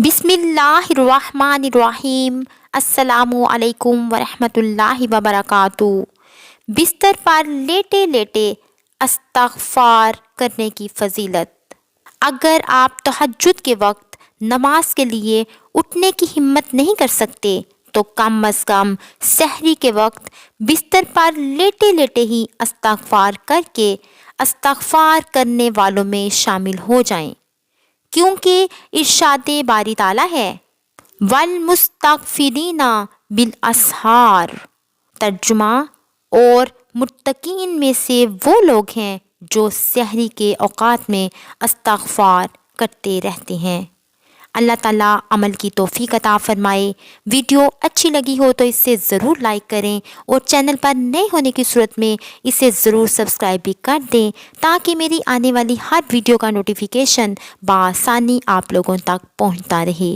بسم اللہ الرحمن الرحیم۔ السلام علیکم ورحمۃ اللہ وبرکاتہ۔ بستر پر لیٹے لیٹے استغفار کرنے کی فضیلت۔ اگر آپ تہجد کے وقت نماز کے لیے اٹھنے کی ہمت نہیں کر سکتے تو کم از کم سحری کے وقت بستر پر لیٹے لیٹے ہی استغفار کر کے استغفار کرنے والوں میں شامل ہو جائیں، کیونکہ ارشاد باری تعالیٰ ہے وَالْمُسْتَغْفِرِينَ بِالْأَسْحَارِ۔ ترجمہ: اور متقین میں سے وہ لوگ ہیں جو سحری کے اوقات میں استغفار کرتے رہتے ہیں۔ اللہ تعالیٰ عمل کی توفیق عطا فرمائے۔ ویڈیو اچھی لگی ہو تو اسے ضرور لائک کریں اور چینل پر نئے ہونے کی صورت میں اسے ضرور سبسکرائب بھی کر دیں تاکہ میری آنے والی ہر ویڈیو کا نوٹیفیکیشن بآسانی آپ لوگوں تک پہنچتا رہے۔